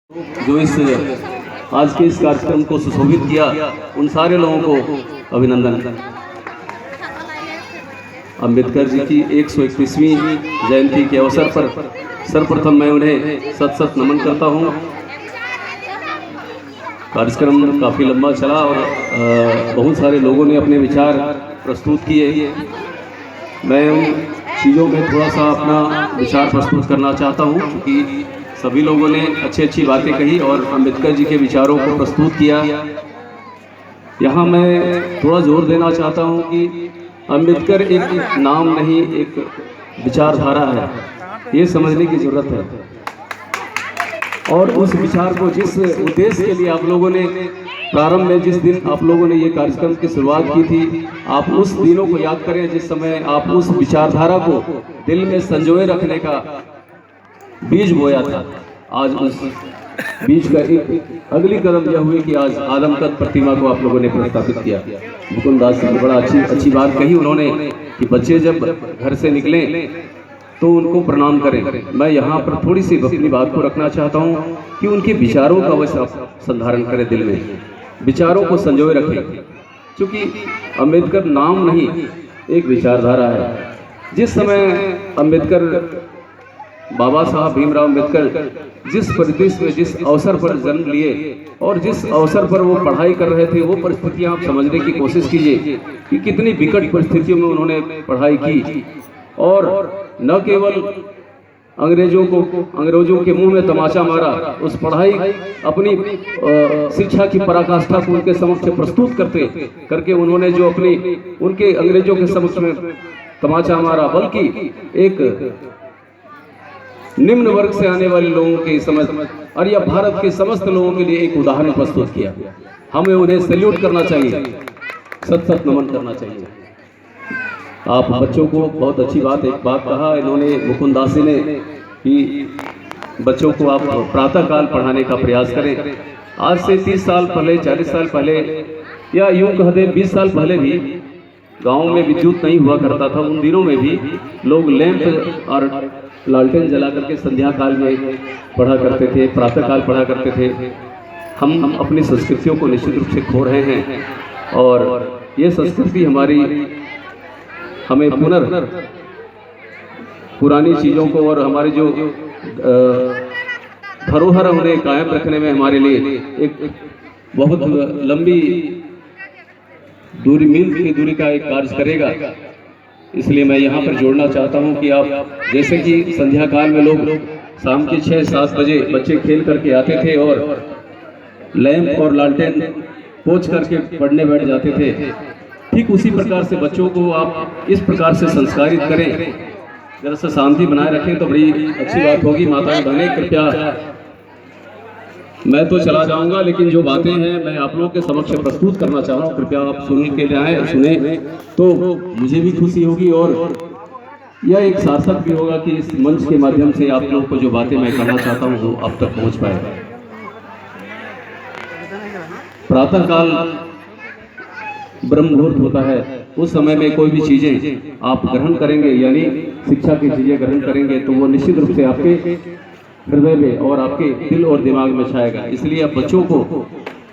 जो इस आज के इस कार्यक्रम को सुशोभित किया, उन सारे लोगों को अभिनंदन। अम्बेडकर जी की 121वीं जयंती के अवसर पर सर्वप्रथम मैं उन्हें सत नमन करता हूँ। कार्यक्रम काफ़ी लंबा चला और बहुत सारे लोगों ने अपने विचार प्रस्तुत किए। मैं उन चीज़ों में थोड़ा सा अपना विचार प्रस्तुत करना चाहता हूँ, क्योंकि सभी लोगों ने अच्छी बातें कही और अम्बेडकर जी के विचारों को प्रस्तुत किया। यहाँ मैं थोड़ा जोर देना चाहता हूँ कि अम्बेडकर एक नाम नहीं, एक विचारधारा है, ये समझने की ज़रूरत है। और उस विचार को जिस उद्देश्य के लिए आप लोगों ने प्रारंभ में, जिस दिन आप लोगों ने ये कार्यक्रम की शुरुआत की थी, आप उस दिनों को याद करें जिस समय आप उस विचारधारा को दिल में संजोए रखने का बीज बोया था। आज उस बीज का एक अगली कदम यह हुई कि आज आदमकद प्रतिमा को आप लोगों ने प्रस्तावित किया। मुकुंद दास जी ने बड़ा अच्छी बात कही उन्होंने कि बच्चे जब घर से निकले तो उनको प्रणाम करें। मैं यहाँ पर थोड़ी सी अपनी बात को रखना चाहता हूँ कि उनके विचारों का अवश्य संधारण करें, दिल में विचारों को संजोए रखें, क्योंकि अम्बेडकर नाम नहीं, एक विचारधारा है। जिस समय अम्बेडकर, बाबा साहब भीमराव अम्बेडकर जिस परिदृश्य में, जिस अवसर पर जन्म लिए और जिस अवसर पर वो पढ़ाई कर रहे थे, वो परिस्थितियां आप समझने की कोशिश कीजिए कि कितनी विकट परिस्थितियों में उन्होंने पढ़ाई की। और न केवल अंग्रेजों के मुंह में तमाचा मारा, उस पढ़ाई अपनी शिक्षा की पराकाष्ठा को उनके समक्ष प्रस्तुत करके उन्होंने जो अपनी उनके अंग्रेजों के समक्ष में तमाचा मारा, बल्कि एक निम्न वर्ग से आने वाले लोगों के समझ और या भारत के समस्त लोगों के लिए एक उदाहरण प्रस्तुत किया। हमें उन्हें सैल्यूट करना चाहिए, सत नमन करना चाहिए। आप बच्चों को बहुत अच्छी बात कहा इन्होंने, मुकुंद दास जी ने, कि बच्चों को आप प्रातःकाल पढ़ाने का प्रयास करें। आज से 30 साल पहले, 40 साल पहले, या यूँ कह दें 20 साल पहले भी गाँव में विद्युत नहीं हुआ करता था। उन दिनों में भी लोग लैंप और लालटेन जला करके संध्या काल में पढ़ा करते थे, प्रातःकाल पढ़ा करते थे। हम अपनी संस्कृतियों को निश्चित रूप से खो रहे हैं और ये संस्कृति हमें पुरानी चीज़ों को और हमारे जो धरोहर उन्हें कायम रखने में हमारे लिए एक बहुत लंबी मील की दूरी का एक कार्य करेगा। इसलिए मैं यहाँ पर जोड़ना चाहता हूँ कि आप जैसे कि संध्या काल में लोग शाम के 6-7 बजे बच्चे खेल करके आते थे और लैंप और लालटेन पोंछ करके पढ़ने बैठ जाते थे, ठीक उसी प्रकार से बच्चों को आप इस प्रकार से संस्कारित करें, जरा सा शांति बनाए रखें तो बड़ी अच्छी बात होगी। माताएं बहनें, कृपया, मैं तो चला जाऊंगा, लेकिन जो बातें हैं मैं आप लोगों के समक्ष प्रस्तुत करना चाह रहा हूँ। कृपया आप सुनने के लिए आए, सुने तो मुझे भी खुशी होगी और यह एक सार्थक भी होगा कि इस मंच के माध्यम से आप लोगों को जो बातें मैं कहना चाहता हूँ वो अब तक पहुँच पाए। प्रातःकाल ब्रह्म मुहूर्त होता है, उस समय में कोई भी चीज़ें आप ग्रहण करेंगे, यानी शिक्षा की चीज़ें ग्रहण करेंगे, तो वो निश्चित रूप से आपके हृदय में और आपके दिल और दिमाग में छाएगा। इसलिए आप बच्चों को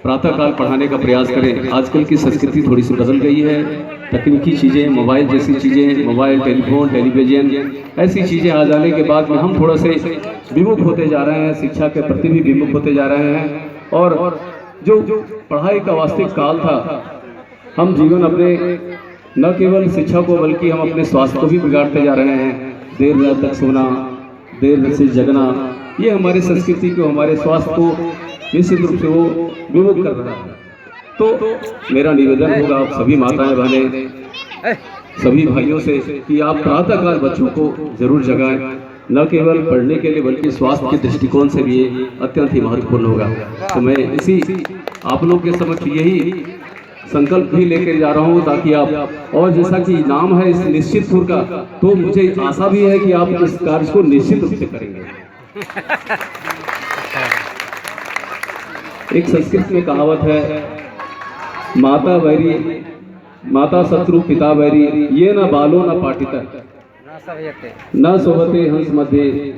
प्रातःकाल पढ़ाने का प्रयास करें। आजकल की संस्कृति थोड़ी सी बदल गई है, तकनीकी चीज़ें, मोबाइल जैसी चीज़ें, मोबाइल, टेलीफोन, टेलीविजन, ऐसी चीज़ें आ जाने के बाद में हम थोड़ा से विमुख होते जा रहे हैं, शिक्षा के प्रति भी विमुख होते जा रहे हैं। और जो पढ़ाई का वास्तविक काल था, हम जीवन अपने न केवल शिक्षा को बल्कि हम अपने स्वास्थ्य को भी बिगाड़ते जा रहे हैं। देर रात तक सोना, देर से जगना, ये हमारी संस्कृति को, हमारे स्वास्थ्य को निश्चित रूप से वो विमुख कर रहा है। तो मेरा निवेदन होगा आप सभी माताएं बहनें, सभी भाइयों से कि आप प्रातःकाल बच्चों को जरूर जगाएं, न केवल पढ़ने के लिए बल्कि स्वास्थ्य के दृष्टिकोण से भी ये अत्यंत ही महत्वपूर्ण होगा। तो मैं इसी आप लोग के समक्ष यही संकल्प भी लेकर जा रहा हूँ, ताकि आप, और जैसा कि नाम है इस निश्चितपुर का, तो मुझे आशा भी है कि आप इस कार्य को निश्चित रूप से करेंगे। एक संस्कृत में कहावत है, माता शत्रु पिता वैरी, ये न बालो न पाटिता, न शोभते हंस मध्य,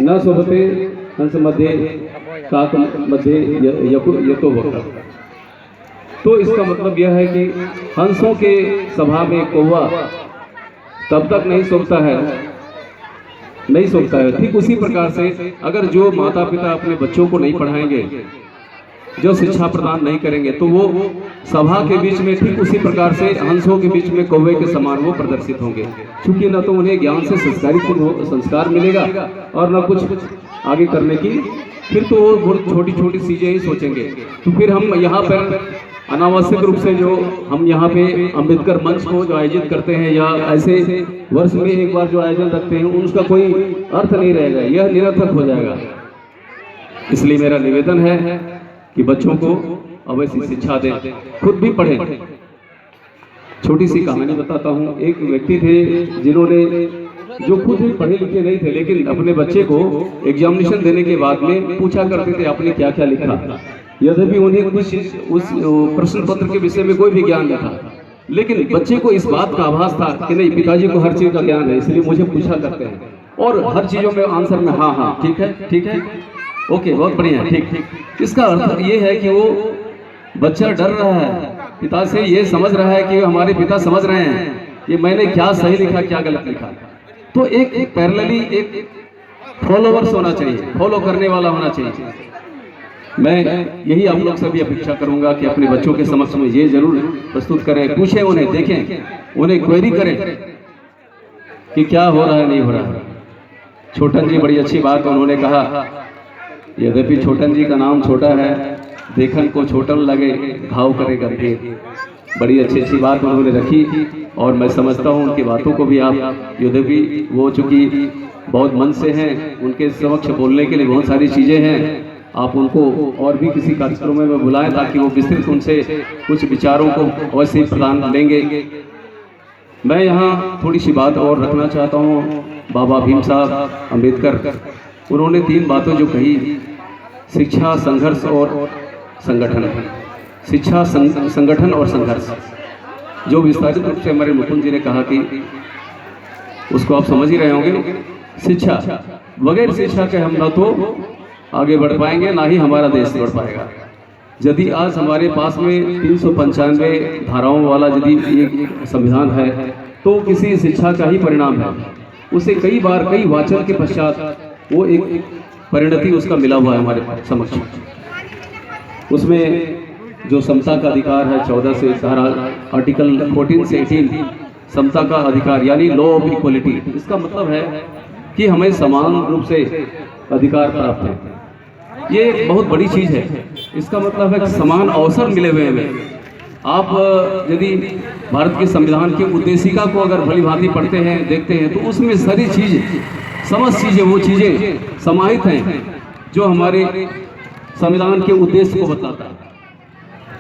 न शोभते हंस मध्ये काक मध्ये यतो वक्र। तो इसका मतलब यह है कि हंसों के सभा में कौवा तब तक नहीं सोचता है। ठीक उसी प्रकार से अगर जो माता पिता अपने बच्चों को नहीं पढ़ाएंगे, जो शिक्षा प्रदान नहीं करेंगे, तो वो सभा के बीच में ठीक उसी प्रकार से हंसों के बीच में कौवे के समान वो प्रदर्शित होंगे। क्योंकि न तो उन्हें ज्ञान से संस्कार मिलेगा और न कुछ आगे करने की, फिर तो वो बहुत छोटी छोटी चीजें ही सोचेंगे। तो फिर हम यहाँ पर अनावश्यक रूप से जो हम यहाँ पे अंबेडकर मंच को जो आयोजित करते हैं या ऐसे वर्ष में एक बार जो आयोजन रखते हैं, उसका कोई अर्थ नहीं रहेगा, यह निरर्थक हो जाएगा। इसलिए मेरा निवेदन है कि बच्चों को अवश्य शिक्षा दें, खुद भी पढ़ें। छोटी सी कहानी बताता हूँ। एक व्यक्ति थे जिन्होंने जो खुद भी पढ़े लिखे नहीं थे, लेकिन अपने बच्चे को एग्जामिनेशन देने के बाद में पूछा करते थे आपने क्या क्या लिखा। यद्यपि उन्हें कुछ उस प्रश्न पत्र के विषय में कोई भी ज्ञान नहीं था, लेकिन बच्चे को इस बात का आभास था कि नहीं, पिताजी को हर चीज का ज्ञान है, इसलिए मुझे पूछा करते हैं और हर चीजों में आंसर में हाँ ठीक है, ओके, बहुत बढ़िया, ठीक। इसका अर्थ ये है कि वो बच्चा डर रहा है पिता से, ये समझ रहा है कि हमारे पिता समझ रहे हैं ये मैंने क्या सही लिखा क्या गलत लिखा। तो एक पैरेलली एक फॉलोवर्स होना चाहिए, फॉलो करने वाला होना चाहिए। मैं यही आप लोग से भी अपेक्षा करूंगा कि अपने बच्चों के समक्ष में ये जरूर प्रस्तुत करें, पूछें उन्हें, देखें, उन्हें क्वेरी करें कि क्या हो रहा है नहीं हो रहा है। छोटन जी बड़ी अच्छी बात उन्होंने कहा, यद्यपि छोटन जी का नाम छोटा है, देखन को छोटन लगे घाव करे गंभीर। बड़ी अच्छी बात उन्होंने रखी और मैं समझता हूँ उनकी बातों को भी आप, यद्यपि वो चूँकि बहुत मन से हैं, उनके समक्ष बोलने के लिए बहुत सारी चीज़ें हैं, आप उनको और भी किसी कार्यक्रम में बुलाएं ताकि वो विस्तृत उनसे कुछ विचारों को अवश्य प्रदान लेंगे। मैं यहाँ थोड़ी सी बात और रखना चाहता हूँ। बाबा भीम साहब अम्बेडकर, उन्होंने 3 बातें जो कही, शिक्षा, संघर्ष और संगठन। शिक्षा, संगठन और संघर्ष, जो विस्तारित रूप से हमारे मुकुंद जी ने कहा कि उसको आप समझ ही रहे होंगे। शिक्षा, बगैर शिक्षा के हम न तो आगे बढ़ पाएंगे, ना ही हमारा देश बढ़ पाएगा। यदि आज हमारे पास में 395 धाराओं वाला यदि एक संविधान है, तो किसी शिक्षा का ही परिणाम है। उसे कई बार कई वाचन के पश्चात वो एक परिणति उसका मिला हुआ है हमारे समक्ष। उसमें जो समता का अधिकार है 14 से धारा आर्टिकल 14 से 18, समता का अधिकार यानी लॉ ऑफ इक्वलिटी। इसका मतलब है कि हमें समान रूप से अधिकार प्राप्त है। ये एक बहुत बड़ी चीज़ है। इसका मतलब है कि समान अवसर मिले हुए हैं। आप यदि भारत के संविधान की उद्देशिका को अगर भली भांति पढ़ते हैं, देखते हैं, तो उसमें सारी चीज़, समस्त चीज़ें, वो चीज़ें समाहित हैं जो हमारे संविधान के उद्देश्य को बताता है।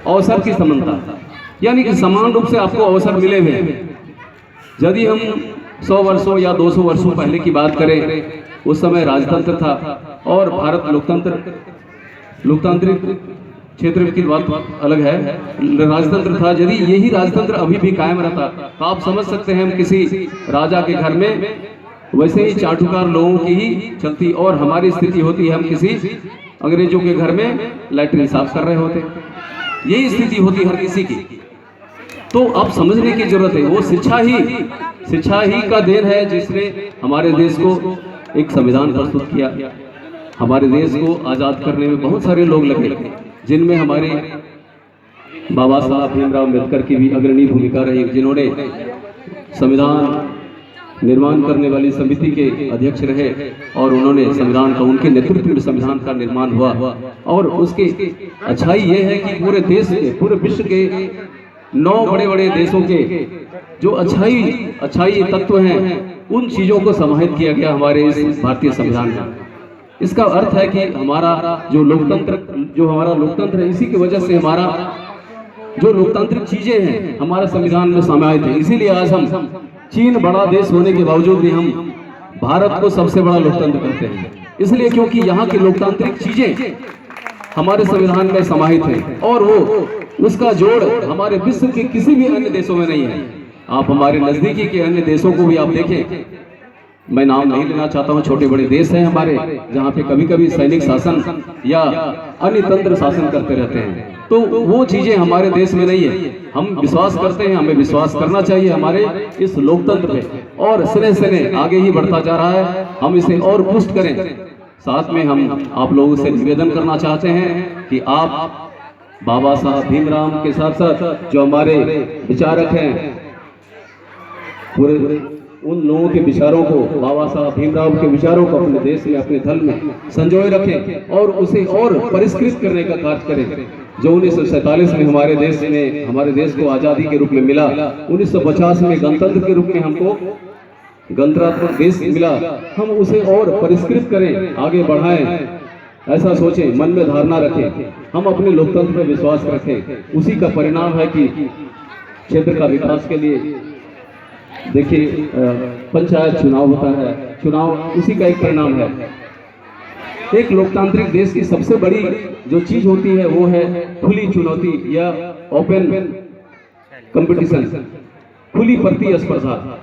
अवसर की समानता, यानी कि समान रूप से आपको अवसर मिले हुए हैं। यदि हम 100 वर्षों या 200 वर्षों पहले की बात करें, उस समय राजतंत्र था और भारत लोकतांत्रिक क्षेत्र की बात अलग है, राजतंत्र था। यदि यही राजतंत्र अभी भी कायम रहता तो आप समझ सकते हैं हम किसी राजा के घर में वैसे ही चाटुकार लोगों की ही चलती और हमारी स्थिति होती है हम किसी अंग्रेजों के घर में लैट्रिन साफ कर रहे होते। यही स्थिति होती हर किसी की। तो अब समझने की जरूरत है, वो शिक्षा ही का देन है जिसने हमारे देश को एक संविधान प्रस्तुत किया। हमारे देश को आज़ाद करने में बहुत सारे लोग लगे, जिनमें हमारे बाबा साहब भीमराव अम्बेडकर की भी अग्रणी भूमिका रही, जिन्होंने संविधान निर्माण करने वाली समिति के अध्यक्ष रहे और उन्होंने संविधान का, उनके नेतृत्व में संविधान का निर्माण हुआ। और उसकी अच्छाई ये है कि पूरे देश के, पूरे विश्व के 9 बड़े देशों के जो अच्छाई तत्व हैं, उन चीज़ों को समाहित किया गया हमारे इस भारतीय संविधान में। इसका अर्थ है कि हमारा जो हमारा लोकतंत्र है, इसी की वजह से हमारा जो लोकतांत्रिक चीज़ें हैं हमारे संविधान में समाहित है। इसीलिए आज हम चीन बड़ा देश होने के बावजूद भी हम भारत को सबसे बड़ा लोकतंत्र कहते हैं। इसलिए क्योंकि यहाँ की लोकतांत्रिक चीज़ें हमारे संविधान में समाहित है और वो उसका जोड़ हमारे विश्व के किसी भी अन्य देशों में नहीं है। आप हमारे नज़दीकी के अन्य देशों को भी आप देखें मैं नाम नहीं लेना चाहता हूँ, छोटे बड़े देश हैं हमारे जहाँ पे कभी कभी सैनिक शासन या अन्य तंत्र शासन करते रहते हैं, तो वो चीजें हमारे देश में नहीं है। हम विश्वास करते हैं, हमें विश्वास करना चाहिए हमारे इस लोकतंत्र पे, और सिरे सिरे आगे ही बढ़ता जा रहा है। हम इसे और पुष्ट करें। साथ में हम आप लोगों से निवेदन करना चाहते हैं कि आप बाबा साहब भीमराव के साथ साथ जो हमारे विचारक हैं, पूरे उन लोगों के विचारों को, बाबा साहब भीमराव के विचारों को अपने देश में, अपने धर्म में संजोए रखें और उसे और परिष्कृत करने का कार्य करें। जो 1947 में हमारे देश को आज़ादी के रूप में मिला, 1950 में गणतंत्र के रूप में हमको गणतंत्रात्मक देश मिला, हम उसे और परिष्कृत करें, आगे बढ़ाएं, ऐसा सोचें, मन में धारणा रखें, हम अपने लोकतंत्र पर विश्वास रखें। उसी का परिणाम है कि क्षेत्र का विकास के लिए देखिए पंचायत चुनाव होता है, चुनाव उसी का एक परिणाम है। एक लोकतांत्रिक देश की सबसे बड़ी जो चीज होती है वो है खुली चुनौती या ओपन कंपटीशन, खुली प्रतिस्पर्धा।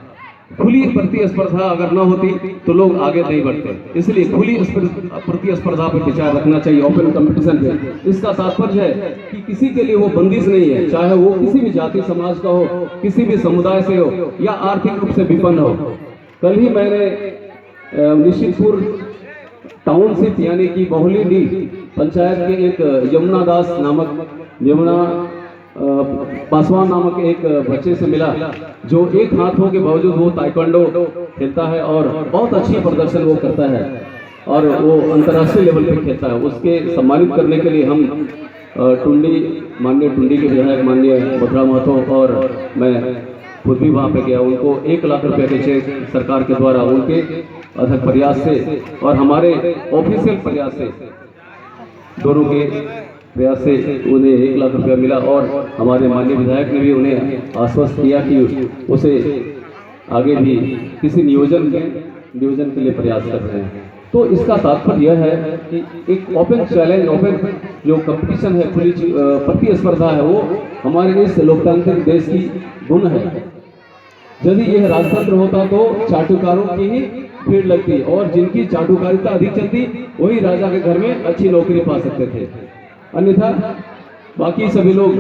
खुली प्रतिस्पर्धा अगर न होती तो लोग आगे नहीं बढ़ते, इसलिए खुली प्रतिस्पर्धा पर विचार रखना चाहिए, ओपन कंपटीशन पे। इसका तात्पर्य है कि किसी के लिए वो बंदिश नहीं है, चाहे वो किसी भी जाति समाज का हो, किसी भी समुदाय से हो या आर्थिक रूप से विपन्न हो। कल ही मैंने निश्चितपुर टाउनशिप यानी कि बहुली पंचायत के एक यमुना पासवान नामक एक बच्चे से मिला, जो एक हाथ हो के बावजूद वो ताइक्वांडो खेलता है और बहुत अच्छी प्रदर्शन वो करता है और वो अंतर्राष्ट्रीय लेवल पे खेलता है। उसके सम्मानित करने के लिए हम माननीय टुंडी के विधायक माननीय मथुरा महतो और मैं खुद भी वहाँ पे गया। उनको 1 लाख रुपये के चेक सरकार के द्वारा उनके अथक प्रयास से और हमारे ऑफिशियल प्रयास से, दोनों के प्रयास से उन्हें 1 लाख रुपया मिला और हमारे माननीय विधायक ने भी उन्हें आश्वस्त किया कि उसे आगे भी किसी नियोजन के लिए प्रयास कर रहे हैं। तो इसका तात्पर्य यह है कि एक ओपन चैलेंज, ओपन जो कंपटीशन है, खुली प्रतिस्पर्धा है, वो हमारे इस लोकतांत्रिक देश की गुण है। यदि यह राजतंत्र होता तो चाटुकारों की ही भीड़ लगती और जिनकी चाटुकारिता अधिक चलती वही राजा के घर में अच्छी नौकरी पा सकते थे, अन्यथा बाकी सभी लोग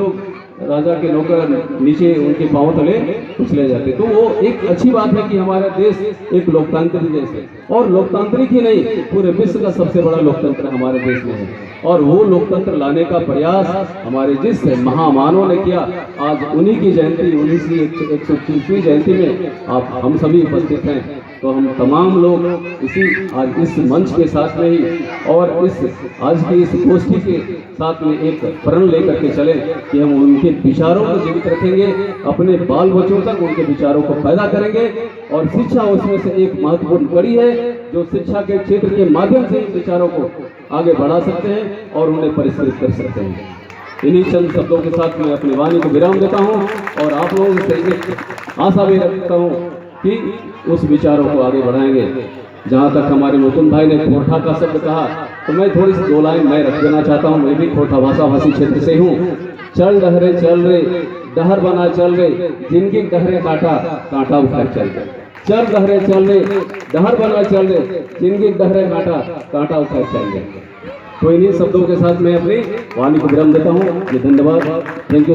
राजा के नौकर नीचे उनके पांव तले कुचले जाते। तो वो एक अच्छी बात है कि हमारा देश एक लोकतांत्रिक देश है, और लोकतांत्रिक ही नहीं, पूरे विश्व का सबसे बड़ा लोकतंत्र हमारे देश में है। और वो लोकतंत्र लाने का प्रयास हमारे जिस महामानवों ने किया, आज उन्हीं की जयंती, 1930वीं जयंती में हम सभी उपस्थित हैं। तो हम तमाम लोग आज इस मंच के साथ में ही और आज की इस गोष्ठी के साथ में एक प्रण लेकर के चले कि हम उनके विचारों को जीवित रखेंगे, अपने बाल बच्चों तक उनके विचारों को पैदा करेंगे। और शिक्षा उसमें से एक महत्वपूर्ण कड़ी है, जो शिक्षा के क्षेत्र के माध्यम से इन विचारों को आगे बढ़ा सकते हैं और उन्हें परिष्कृत कर सकते हैं। इन्हीं चंद शब्दों के साथ मैं अपनी वाणी को विराम देता हूँ और आप लोगों से आशा भी रखता हूँ कि उस विचारों को आगे बढ़ाएंगे। जहाँ तक हमारे मुकुंद भाई ने खोरठा का शब्द कहा, तो मैं थोड़ी सी 2 लाइन मैं रख देना चाहता हूँ। मैं भी खोरठा भाषी क्षेत्र से हूँ। चल डहरे चल रे, डहर बना चल रे, जिनकी डहरे काटा, कांटा उठा चल रे। चल डहरे चल रे, डहर बना चल रे, जिनकी डहरे काटा, कांटा उठा चल रे। तो इन्हीं शब्दों के साथ मैं अपनी वाणी को विराम देता हूँ। धन्यवाद, थैंक यू।